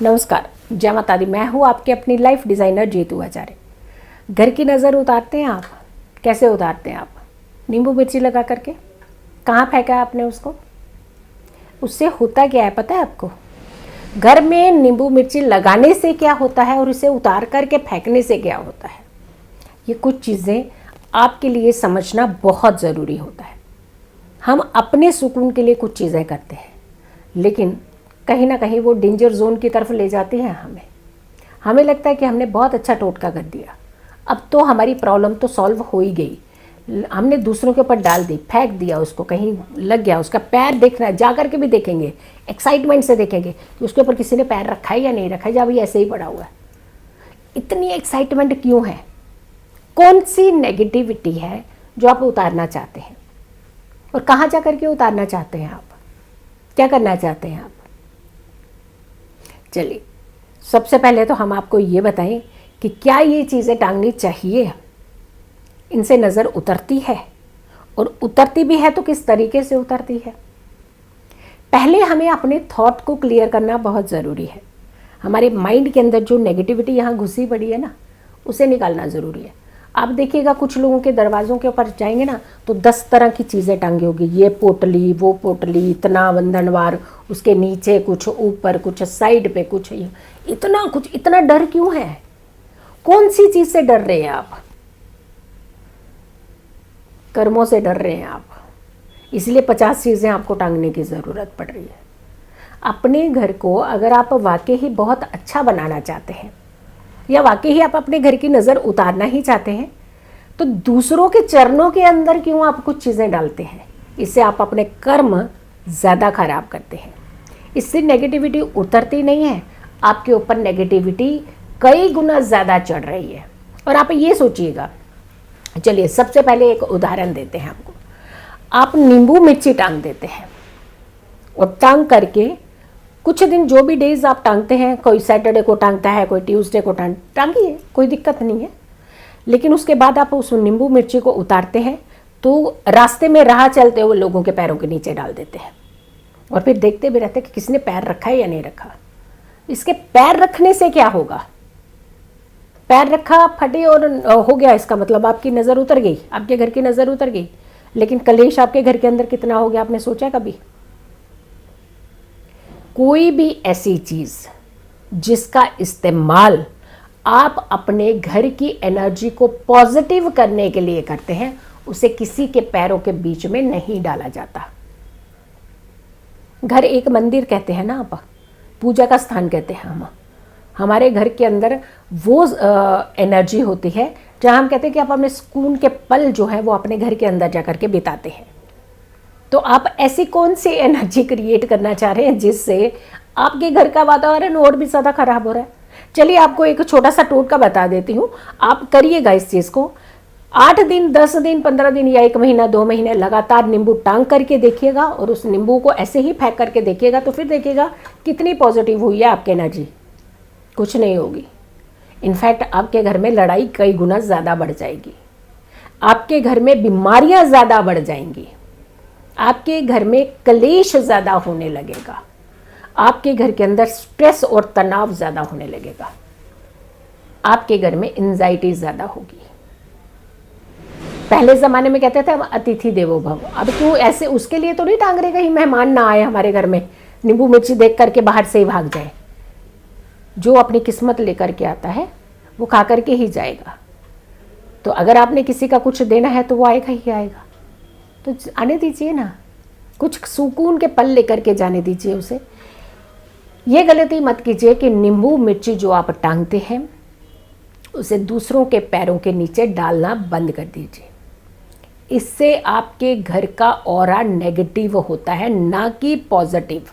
नमस्कार, जय माता दी। मैं हूँ आपके अपनी लाइफ डिज़ाइनर जीतू आचार्य। घर की नज़र उतारते हैं आप? कैसे उतारते हैं आप? नींबू मिर्ची लगा करके। कहाँ फेंका आपने उसको? उससे होता क्या है पता है आपको? घर में नींबू मिर्ची लगाने से क्या होता है और उसे उतार करके फेंकने से क्या होता है, ये कुछ चीज़ें आपके लिए समझना बहुत ज़रूरी होता है। हम अपने सुकून के लिए कुछ चीज़ें करते हैं, लेकिन कहीं ना कहीं वो डेंजर जोन की तरफ ले जाती हैं हमें लगता है कि हमने बहुत अच्छा टोटका कर दिया, अब तो हमारी प्रॉब्लम तो सॉल्व हो ही गई। हमने दूसरों के ऊपर डाल दी, फेंक दिया, उसको कहीं लग गया, उसका पैर देखना है, जा कर के भी देखेंगे, एक्साइटमेंट से देखेंगे कि उसके ऊपर किसी ने पैर रखा है या नहीं रखा है, या अभी ऐसे ही पड़ा हुआ है। इतनी एक्साइटमेंट क्यों है? कौन सी नेगेटिविटी है जो आप उतारना चाहते हैं? और कहाँ जा कर के उतारना चाहते हैं आप? क्या करना चाहते हैं आप? चलिए, सबसे पहले तो हम आपको ये बताएं कि क्या ये चीज़ें टांगनी चाहिए, इनसे नज़र उतरती है, और उतरती भी है तो किस तरीके से उतरती है। पहले हमें अपने थॉट को क्लियर करना बहुत ज़रूरी है। हमारे माइंड के अंदर जो नेगेटिविटी यहाँ घुसी पड़ी है ना, उसे निकालना ज़रूरी है। आप देखिएगा कुछ लोगों के दरवाज़ों के ऊपर जाएंगे ना तो 10 तरह की चीज़ें टांगी होगी, ये पोटली, वो पोटली, इतना बंधनवार, उसके नीचे कुछ, ऊपर कुछ, साइड पे कुछ, इतना कुछ। इतना डर क्यों है? कौन सी चीज़ से डर रहे हैं आप? कर्मों से डर रहे हैं आप, इसलिए 50 चीज़ें आपको टांगने की ज़रूरत पड़ रही है। अपने घर को अगर आप वाकई ही बहुत अच्छा बनाना चाहते हैं, या वाकई ही आप अपने घर की नज़र उतारना ही चाहते हैं, तो दूसरों के चरणों के अंदर क्यों आप कुछ चीज़ें डालते हैं? इससे आप अपने कर्म ज़्यादा खराब करते हैं। इससे नेगेटिविटी उतरती नहीं है, आपके ऊपर नेगेटिविटी कई गुना ज़्यादा चढ़ रही है। और आप ये सोचिएगा, चलिए सबसे पहले एक उदाहरण देते हैं आपको। आप नींबू मिर्ची टांग देते हैं, और टांग करके कुछ दिन, जो भी डेज आप टांगते हैं, कोई सैटरडे को टांगता है, कोई ट्यूसडे को टांगिए, कोई दिक्कत नहीं है। लेकिन उसके बाद आप उस नींबू मिर्ची को उतारते हैं तो रास्ते में राह चलते हुए लोगों के पैरों के नीचे डाल देते हैं, और फिर देखते भी रहते हैं कि किसने पैर रखा है या नहीं रखा। इसके पैर रखने से क्या होगा? पैर रखा, फटे और हो गया, इसका मतलब आपकी नज़र उतर गई, आपके घर की नज़र उतर गई। लेकिन कलेश आपके घर के अंदर कितना हो गया, आपने सोचा कभी? कोई भी ऐसी चीज़ जिसका इस्तेमाल आप अपने घर की एनर्जी को पॉजिटिव करने के लिए करते हैं, उसे किसी के पैरों के बीच में नहीं डाला जाता। घर एक मंदिर कहते हैं ना आप, पूजा का स्थान कहते हैं हम। हमारे घर के अंदर वो एनर्जी होती है जहाँ हम कहते हैं कि आप अपने सुकून के पल जो है वो अपने घर के अंदर जा कर के बिताते हैं। तो आप ऐसी कौन सी एनर्जी क्रिएट करना चाह रहे हैं जिससे आपके घर का वातावरण और भी ज़्यादा खराब हो रहा है? चलिए आपको एक छोटा सा टोटका बता देती हूँ, आप करिएगा इस चीज़ को। 8 दिन, 10 दिन, 15 दिन या 1 महीना, 2 महीने लगातार नींबू टांग करके देखिएगा, और उस नींबू को ऐसे ही फेंक करके देखिएगा, तो फिर देखिएगा कितनी पॉजिटिव हुई है आपकी एनर्जी। कुछ नहीं होगी। इनफैक्ट आपके घर में लड़ाई कई गुना ज़्यादा बढ़ जाएगी, आपके घर में बीमारियां ज़्यादा बढ़ जाएंगी, आपके घर में कलेश ज़्यादा होने लगेगा, आपके घर के अंदर स्ट्रेस और तनाव ज़्यादा होने लगेगा, आपके घर में एंजाइटी ज़्यादा होगी। पहले ज़माने में कहते थे हम अतिथि देवो भव, अब क्यों ऐसे? उसके लिए तो नहीं टांग रहे कहीं मेहमान ना आए हमारे घर में, नींबू मिर्ची देख करके बाहर से ही भाग जाए। जो अपनी किस्मत लेकर के आता है वो खा करके ही जाएगा। तो अगर आपने किसी का कुछ देना है तो वो आएगा ही आएगा, तो आने दीजिए ना, कुछ सुकून के पल लेकर के जाने दीजिए उसे। ये गलती मत कीजिए कि नींबू मिर्ची जो आप टांगते हैं उसे दूसरों के पैरों के नीचे डालना बंद कर दीजिए। इससे आपके घर का ऑरा नेगेटिव होता है, ना कि पॉजिटिव।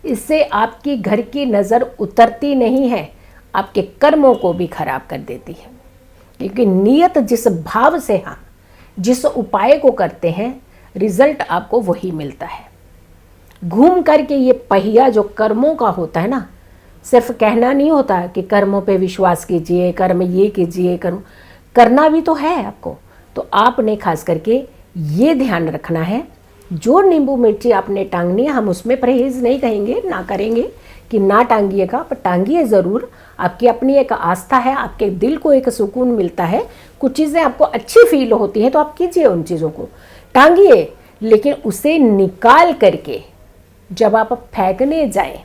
इससे आपकी घर की नज़र उतरती नहीं है, आपके कर्मों को भी खराब कर देती है। क्योंकि नियत जिस भाव से हम जिस उपाय को करते हैं, रिजल्ट आपको वही मिलता है। घूम करके ये पहिया जो कर्मों का होता है ना, सिर्फ कहना नहीं होता कि कर्मों पे विश्वास कीजिए, कर्म ये कीजिए, कर्म करना भी तो है आपको। तो आपने खास करके ये ध्यान रखना है, जो नींबू मिर्ची आपने टांगनी है, हम उसमें परहेज़ नहीं कहेंगे, ना करेंगे कि ना टांगिएगा, पर टांगिए ज़रूर। आपकी अपनी एक आस्था है, आपके दिल को एक सुकून मिलता है, कुछ चीज़ें आपको अच्छी फील होती हैं तो आप कीजिए उन चीज़ों को, टांगिए। लेकिन उसे निकाल करके जब आप फेंकने जाएं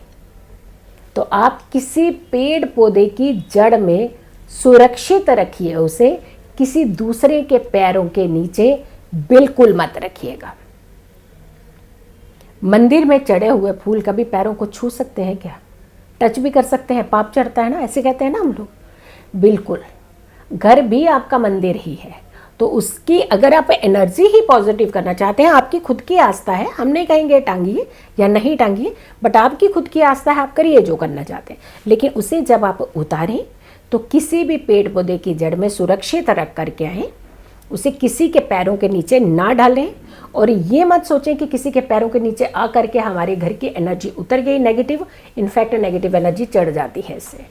तो आप किसी पेड़ पौधे की जड़ में सुरक्षित रखिए उसे, किसी दूसरे के पैरों के नीचे बिल्कुल मत रखिएगा। मंदिर में चढ़े हुए फूल कभी पैरों को छू सकते हैं क्या? टच भी कर सकते हैं, पाप चढ़ता है ना, ऐसे कहते हैं ना हम लोग। बिल्कुल, घर भी आपका मंदिर ही है, तो उसकी अगर आप एनर्जी ही पॉजिटिव करना चाहते हैं, आपकी खुद की आस्था है, हम नहीं कहेंगे टांगिए या नहीं टांगिए, बट आपकी खुद की आस्था है, आप करिए जो करना चाहते हैं। लेकिन उसे जब आप उतारें तो किसी भी पेड़ पौधे की जड़ में सुरक्षित रख करके आएँ, उसे किसी के पैरों के नीचे ना डालें। और ये मत सोचें कि किसी के पैरों के नीचे आ करके हमारे घर की एनर्जी उतर गई नेगेटिव, इनफैक्ट नेगेटिव एनर्जी चढ़ जाती है इससे।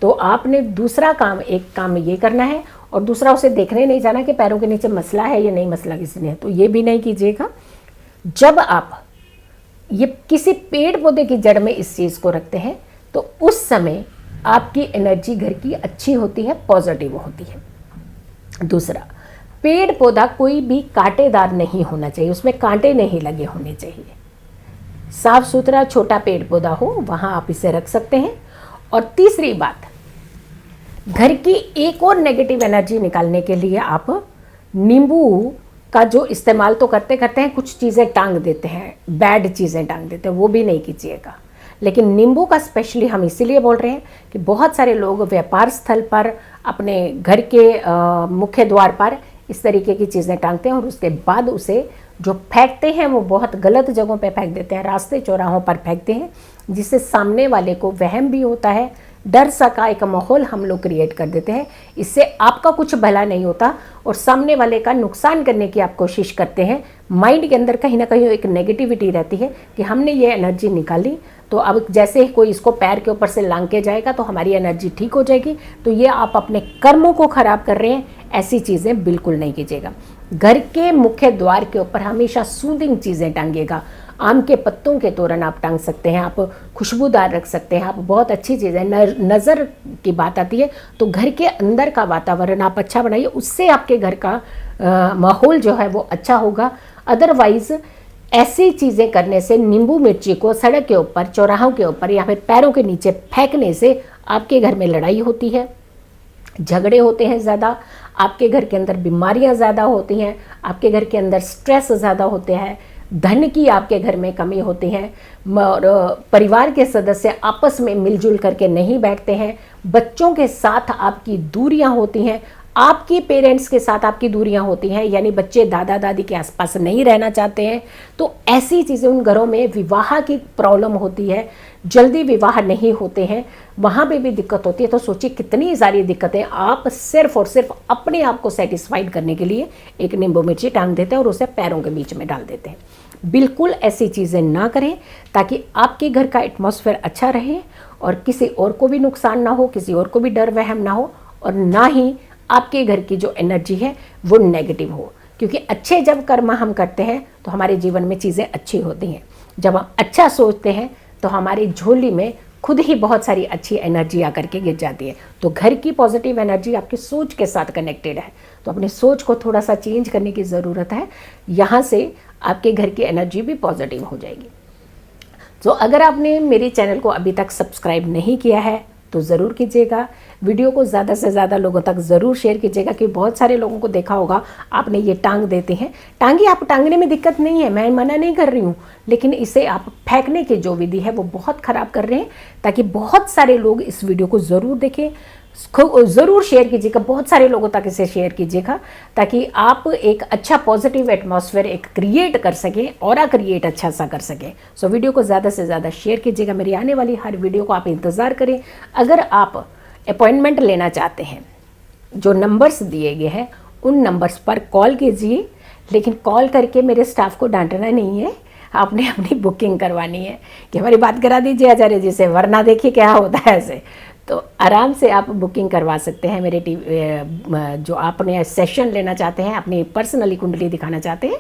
तो आपने दूसरा काम, एक काम ये करना है, और दूसरा उसे देखने नहीं जाना कि पैरों के नीचे मसला है या नहीं मसला किसी ने, तो ये भी नहीं कीजिएगा। जब आप ये किसी पेड़ पौधे की जड़ में इस चीज़ को रखते हैं तो उस समय आपकी एनर्जी घर की अच्छी होती है, पॉजिटिव होती है। दूसरा, पेड़ पौधा कोई भी कांटेदार नहीं होना चाहिए, उसमें कांटे नहीं लगे होने चाहिए। साफ सुथरा छोटा पेड़ पौधा हो वहाँ आप इसे रख सकते हैं। और तीसरी बात, घर की एक और नेगेटिव एनर्जी निकालने के लिए आप नींबू का जो इस्तेमाल तो करते करते हैं, कुछ चीज़ें टांग देते हैं, बैड चीज़ें टांग देते हैं, वो भी नहीं कीजिएगा। लेकिन नींबू का स्पेशली हम इसीलिए बोल रहे हैं कि बहुत सारे लोग व्यापार स्थल पर, अपने घर के मुख्य द्वार पर इस तरीके की चीज़ें टांगते हैं और उसके बाद उसे जो फेंकते हैं वो बहुत गलत जगहों पे फेंक देते हैं, रास्ते चौराहों पर फेंकते हैं, जिससे सामने वाले को वहम भी होता है, डर सा का एक माहौल हम लोग क्रिएट कर देते हैं। इससे आपका कुछ भला नहीं होता और सामने वाले का नुकसान करने की आप कोशिश करते हैं। माइंड के अंदर कहीं ना कहीं एक नेगेटिविटी रहती है कि हमने ये एनर्जी निकाली तो अब जैसे ही कोई इसको पैर के ऊपर से लांग के जाएगा तो हमारी एनर्जी ठीक हो जाएगी, तो ये आप अपने कर्मों को खराब कर रहे हैं। ऐसी चीज़ें बिल्कुल नहीं कीजिएगा। घर के मुख्य द्वार के ऊपर हमेशा सूदिंग चीज़ें टांगिएगा। आम के पत्तों के तोरण आप टांग सकते हैं, आप खुशबूदार रख सकते हैं, आप बहुत अच्छी चीज़ें। नज़र की बात आती है तो घर के अंदर का वातावरण आप अच्छा बनाइए, उससे आपके घर का माहौल जो है वो अच्छा होगा। अदरवाइज़ ऐसी चीज़ें करने से, नींबू मिर्ची को सड़क के ऊपर, चौराहों के ऊपर या फिर पैरों के नीचे फेंकने से आपके घर में लड़ाई होती है, झगड़े होते हैं ज़्यादा, आपके घर के अंदर बीमारियां ज़्यादा होती हैं, आपके घर के अंदर स्ट्रेस ज़्यादा होते हैं, धन की आपके घर में कमी होती है, और परिवार के सदस्य आपस में मिलजुल करके नहीं बैठते हैं, बच्चों के साथ आपकी दूरियां होती हैं, आपकी पेरेंट्स के साथ आपकी दूरियां होती हैं, यानी बच्चे दादा दादी के आसपास नहीं रहना चाहते हैं। तो ऐसी चीज़ें, उन घरों में विवाह की प्रॉब्लम होती है, जल्दी विवाह नहीं होते हैं, वहाँ पे भी दिक्कत होती है। तो सोचिए कितनी सारी दिक्कतें आप सिर्फ और सिर्फ अपने आप को सेटिस्फाइड करने के लिए एक नींबू मिर्ची टांग देते हैं और उसे पैरों के बीच में डाल देते हैं। बिल्कुल ऐसी चीज़ें ना करें, ताकि आपके घर का एटमॉस्फेयर अच्छा रहे और किसी और को भी नुकसान ना हो, किसी और को भी डर वहम ना हो, और ना ही आपके घर की जो एनर्जी है वो नेगेटिव हो। क्योंकि अच्छे जब कर्म हम करते हैं तो हमारे जीवन में चीज़ें अच्छी होती हैं। जब हम अच्छा सोचते हैं तो हमारी झोली में खुद ही बहुत सारी अच्छी एनर्जी आकर के गिर जाती है। तो घर की पॉजिटिव एनर्जी आपकी सोच के साथ कनेक्टेड है, तो अपनी सोच को थोड़ा सा चेंज करने की ज़रूरत है। यहाँ से आपके घर की एनर्जी भी पॉजिटिव हो जाएगी। तो अगर आपने मेरे चैनल को अभी तक सब्सक्राइब नहीं किया है तो ज़रूर कीजिएगा। वीडियो को ज़्यादा से ज़्यादा लोगों तक ज़रूर शेयर कीजिएगा, कि बहुत सारे लोगों को देखा होगा आपने ये टांग देते हैं। टांगिए, आप टांगने में दिक्कत नहीं है, मैं मना नहीं कर रही हूँ, लेकिन इसे आप फेंकने की जो विधि है वो बहुत ख़राब कर रहे हैं। ताकि बहुत सारे लोग इस वीडियो को ज़रूर देखें, ज़रूर शेयर कीजिएगा, बहुत सारे लोगों तक इसे शेयर कीजिएगा, ताकि आप एक अच्छा पॉजिटिव एटमॉस्फेयर एक क्रिएट कर सकें, और क्रिएट अच्छा सा कर सकें। सो वीडियो को ज़्यादा से ज़्यादा शेयर कीजिएगा। मेरी आने वाली हर वीडियो को आप इंतज़ार करें। अगर आप अपॉइंटमेंट लेना चाहते हैं, जो नंबर्स दिए गए हैं उन नंबर्स पर कॉल कीजिए, लेकिन कॉल करके मेरे स्टाफ को डांटना नहीं है, आपने अपनी बुकिंग करवानी है कि हमारी बात करा दीजिए आचार्य जी से, वरना देखिए क्या होता है ऐसे। तो आराम से आप बुकिंग करवा सकते हैं मेरे जो आपने सेशन लेना चाहते हैं, अपनी पर्सनली कुंडली दिखाना चाहते हैं,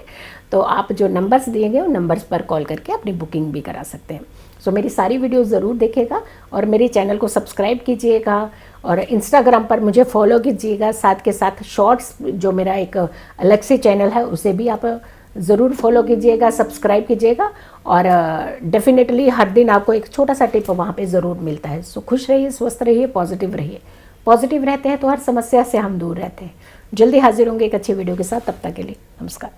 तो आप जो नंबर्स दिए गए उन नंबर्स पर कॉल करके अपनी बुकिंग भी करा सकते हैं। सो मेरी सारी वीडियो ज़रूर देखेगा और मेरे चैनल को सब्सक्राइब कीजिएगा और इंस्टाग्राम पर मुझे फॉलो कीजिएगा। साथ के साथ शॉर्ट्स जो मेरा एक अलग से चैनल है उसे भी आप ज़रूर फॉलो कीजिएगा, सब्सक्राइब कीजिएगा और डेफिनेटली हर दिन आपको एक छोटा सा टिप वहाँ पे ज़रूर मिलता है। सो खुश रहिए, स्वस्थ रहिए, पॉजिटिव रहिए। पॉजिटिव रहते हैं तो हर समस्या से हम दूर रहते हैं। जल्दी हाजिर होंगे एक अच्छी वीडियो के साथ, तब तक के लिए नमस्कार।